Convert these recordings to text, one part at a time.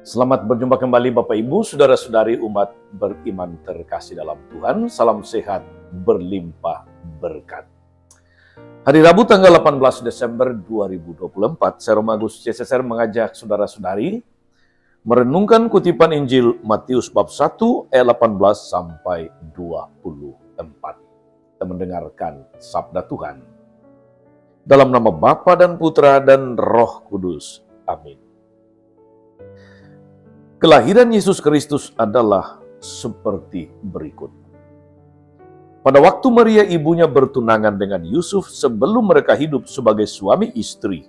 Selamat berjumpa kembali Bapak Ibu, Saudara-saudari umat beriman terkasih dalam Tuhan. Salam sehat, berlimpah berkat. Hari Rabu tanggal 18 Desember 2024, saya Romagus CSSR mengajak saudara-saudari merenungkan kutipan Injil Matius bab 1 ayat 18 sampai 24. Kita mendengarkan sabda Tuhan. Dalam nama Bapa dan Putra dan Roh Kudus. Amin. Kelahiran Yesus Kristus adalah seperti berikut. Pada waktu Maria ibunya bertunangan dengan Yusuf sebelum mereka hidup sebagai suami istri,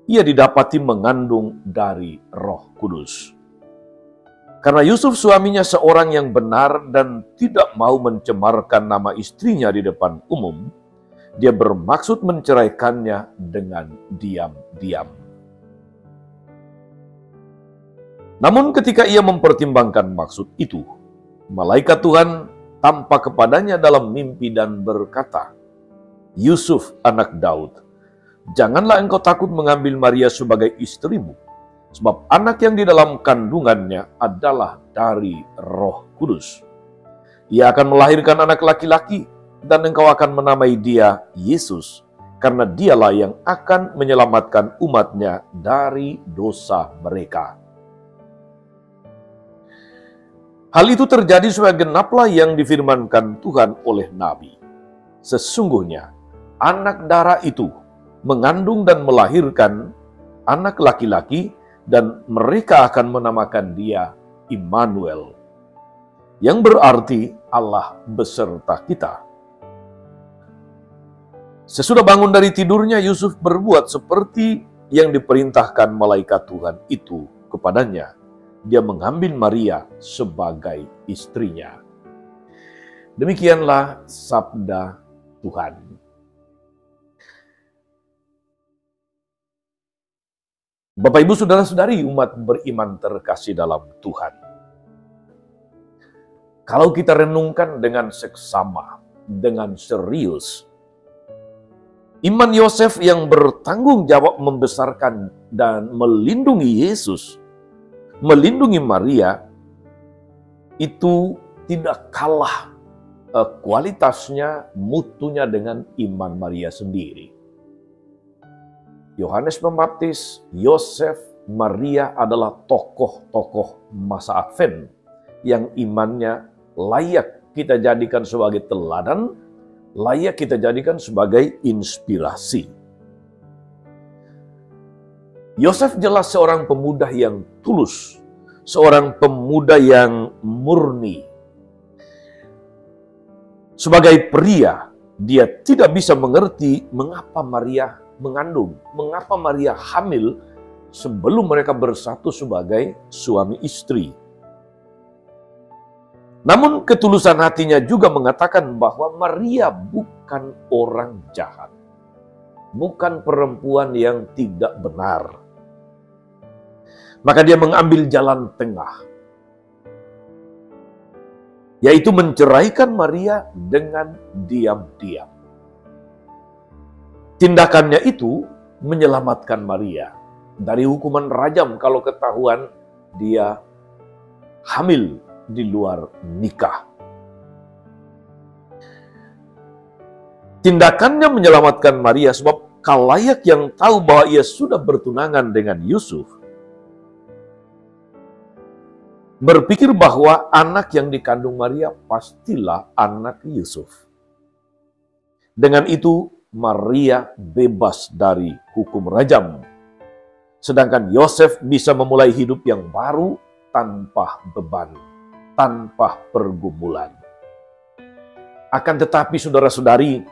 ia didapati mengandung dari Roh Kudus. Karena Yusuf suaminya seorang yang benar dan tidak mau mencemarkan nama istrinya di depan umum, dia bermaksud menceraikannya dengan diam-diam. Namun ketika ia mempertimbangkan maksud itu, malaikat Tuhan tampak kepadanya dalam mimpi dan berkata, "Yusuf, anak Daud, janganlah engkau takut mengambil Maria sebagai istrimu, sebab anak yang di dalam kandungannya adalah dari Roh Kudus. Ia akan melahirkan anak laki-laki, dan engkau akan menamai dia Yesus, karena dialah yang akan menyelamatkan umatnya dari dosa mereka." Hal itu terjadi supaya genaplah yang difirmankan Tuhan oleh Nabi. Sesungguhnya, anak darah itu mengandung dan melahirkan anak laki-laki, dan mereka akan menamakan dia Immanuel, yang berarti Allah beserta kita. Sesudah bangun dari tidurnya, Yusuf berbuat seperti yang diperintahkan malaikat Tuhan itu kepadanya. Dia mengambil Maria sebagai istrinya. Demikianlah sabda Tuhan. Bapak, Ibu, Saudara-saudari umat beriman terkasih dalam Tuhan. Kalau kita renungkan dengan seksama, dengan serius, iman Yosef yang bertanggung jawab membesarkan dan melindungi Yesus, melindungi Maria, itu tidak kalah kualitasnya, mutunya dengan iman Maria sendiri. Yohanes Pembaptis, Yosef, Maria adalah tokoh-tokoh masa Advent yang imannya layak kita jadikan sebagai teladan, layak kita jadikan sebagai inspirasi. Yosef jelas seorang pemuda yang tulus, seorang pemuda yang murni. Sebagai pria, dia tidak bisa mengerti mengapa Maria mengandung, mengapa Maria hamil sebelum mereka bersatu sebagai suami istri. Namun ketulusan hatinya juga mengatakan bahwa Maria bukan orang jahat, bukan perempuan yang tidak benar. Maka dia mengambil jalan tengah, yaitu menceraikan Maria dengan diam-diam. Tindakannya itu menyelamatkan Maria dari hukuman rajam kalau ketahuan dia hamil di luar nikah. Tindakannya menyelamatkan Maria sebab khalayak yang tahu bahwa ia sudah bertunangan dengan Yusuf berpikir bahwa anak yang dikandung Maria pastilah anak Yusuf. Dengan itu, Maria bebas dari hukum rajam. Sedangkan Yosef bisa memulai hidup yang baru tanpa beban, tanpa pergumulan. Akan tetapi, saudara-saudari,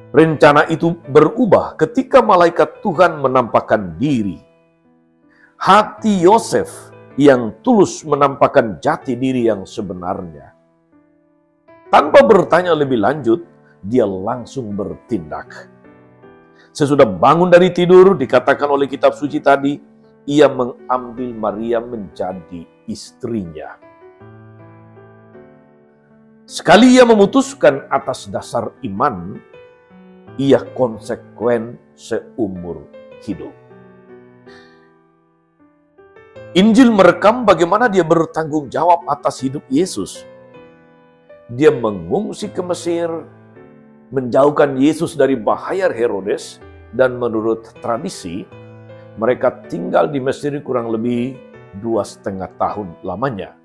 rencana itu berubah ketika malaikat Tuhan menampakkan diri. Hati Yosef yang tulus menampakkan jati diri yang sebenarnya. Tanpa bertanya lebih lanjut, dia langsung bertindak. Sesudah bangun dari tidur, dikatakan oleh kitab suci tadi, ia mengambil Maria menjadi istrinya. Sekali ia memutuskan atas dasar iman, ia konsekuen seumur hidup. Injil merekam bagaimana dia bertanggung jawab atas hidup Yesus. Dia mengungsi ke Mesir, menjauhkan Yesus dari bahaya Herodes, dan menurut tradisi, mereka tinggal di Mesir kurang lebih 2,5 tahun lamanya.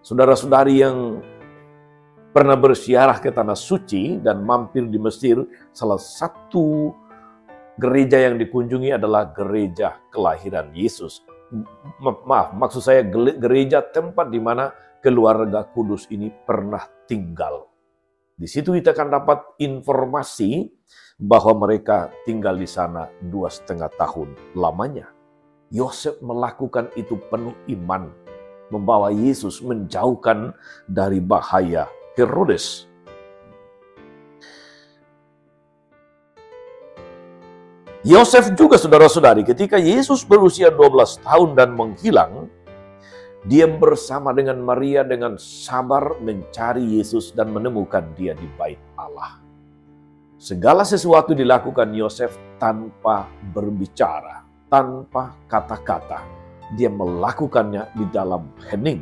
Saudara-saudari yang pernah berziarah ke Tanah Suci dan mampir di Mesir, salah satu gereja yang dikunjungi adalah gereja kelahiran Yesus. Maksud saya gereja tempat di mana keluarga kudus ini pernah tinggal. Di situ kita akan dapat informasi bahwa mereka tinggal di sana 2,5 tahun lamanya. Yosef melakukan itu penuh iman, membawa Yesus menjauhkan dari bahaya Herodes. Yosef juga, saudara-saudari, ketika Yesus berusia 12 tahun dan menghilang, dia bersama dengan Maria dengan sabar mencari Yesus dan menemukan dia di bait Allah. Segala sesuatu dilakukan Yosef tanpa berbicara, tanpa kata-kata. Dia melakukannya di dalam hening.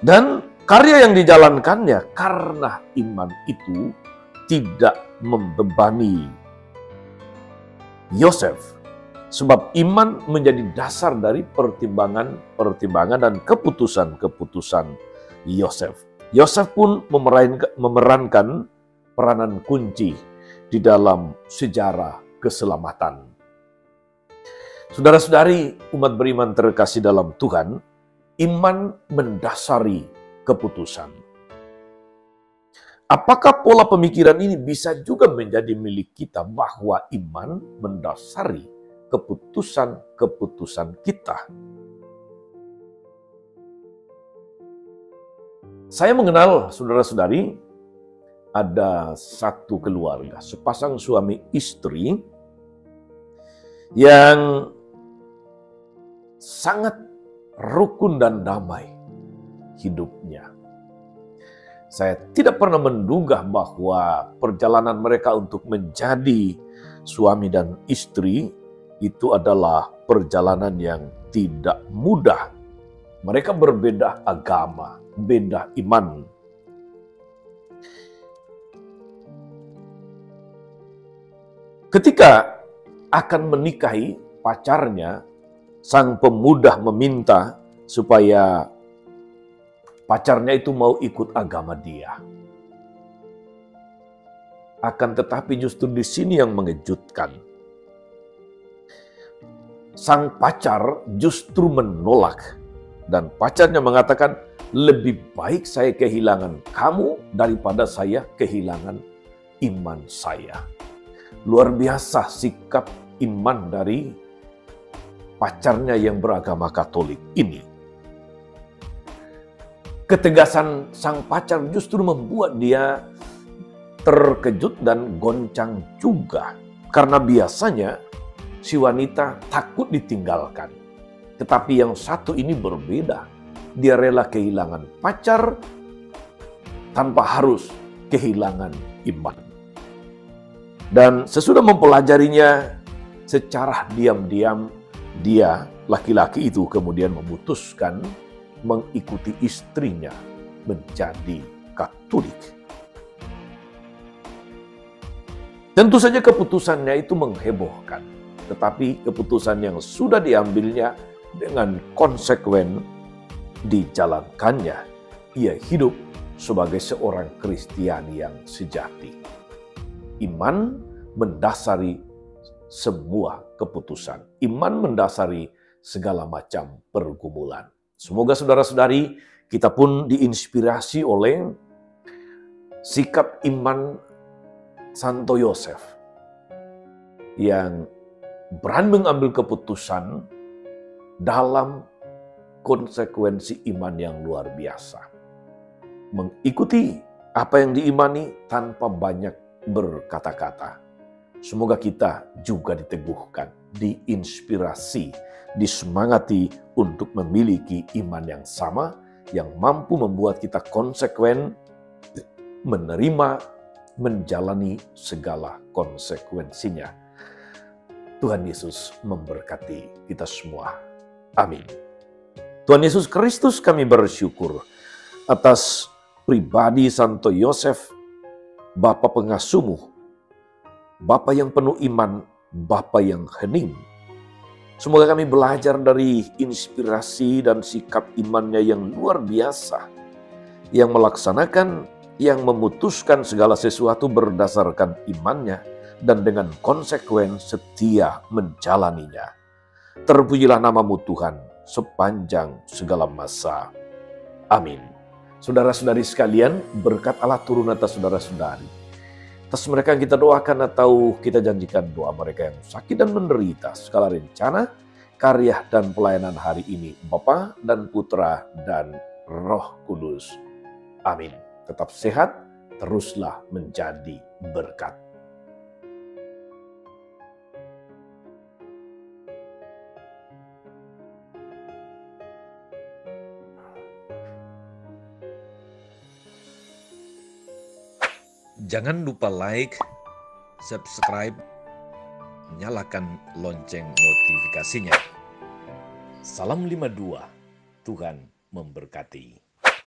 Dan karya yang dijalankannya karena iman itu tidak membebani Yosef. Sebab iman menjadi dasar dari pertimbangan dan keputusan-keputusan Yosef. Yosef pun memerankan peranan kunci di dalam sejarah keselamatan. Saudara-saudari umat beriman terkasih dalam Tuhan, iman mendasari keputusan. Apakah pola pemikiran ini bisa juga menjadi milik kita bahwa iman mendasari keputusan-keputusan kita? Saya mengenal, saudara-saudari, ada satu keluarga, sepasang suami istri yang sangat rukun dan damai hidupnya. Saya tidak pernah menduga bahwa perjalanan mereka untuk menjadi suami dan istri itu adalah perjalanan yang tidak mudah. Mereka berbeda agama, beda iman. Ketika akan menikahi pacarnya, sang pemuda meminta supaya pacarnya itu mau ikut agama dia. Akan tetapi justru di sini yang mengejutkan. Sang pacar justru menolak. Dan pacarnya mengatakan, lebih baik saya kehilangan kamu daripada saya kehilangan iman saya. Luar biasa sikap iman dari pacarnya yang beragama Katolik ini. Ketegasan sang pacar justru membuat dia terkejut dan goncang juga. Karena biasanya si wanita takut ditinggalkan. Tetapi yang satu ini berbeda. Dia rela kehilangan pacar tanpa harus kehilangan iman. Dan sesudah mempelajarinya secara diam-diam, dia, laki-laki itu kemudian memutuskan mengikuti istrinya menjadi Katolik. Tentu saja keputusannya itu menghebohkan, tetapi keputusan yang sudah diambilnya dengan konsekuen dijalankannya. Ia hidup sebagai seorang Kristiani yang sejati. Iman mendasari semua keputusan. Iman mendasari segala macam pergumulan. Semoga saudara-saudari kita pun diinspirasi oleh sikap iman Santo Yosef yang berani mengambil keputusan dalam konsekuensi iman yang luar biasa. Mengikuti apa yang diimani tanpa banyak berkata-kata. Semoga kita juga diteguhkan, diinspirasi, disemangati untuk memiliki iman yang sama, yang mampu membuat kita konsekuen menerima, menjalani segala konsekuensinya. Tuhan Yesus memberkati kita semua. Amin. Tuhan Yesus Kristus, kami bersyukur atas pribadi Santo Yosef, Bapa pengasuhmu, Bapa yang penuh iman, Bapa yang hening. Semoga kami belajar dari inspirasi dan sikap imannya yang luar biasa, yang melaksanakan, yang memutuskan segala sesuatu berdasarkan imannya, dan dengan konsekuen setia menjalaninya. Terpujilah namamu Tuhan sepanjang segala masa. Amin. Saudara-saudari sekalian, berkat Allah turun atas saudara-saudari. Atas mereka yang kita doakan atau kita janjikan doa mereka yang sakit dan menderita, segala rencana, karya dan pelayanan hari ini, Bapa dan Putra dan Roh Kudus. Amin. Tetap sehat, teruslah menjadi berkat. Jangan lupa like, subscribe, nyalakan lonceng notifikasinya. Salam 52, Tuhan memberkati.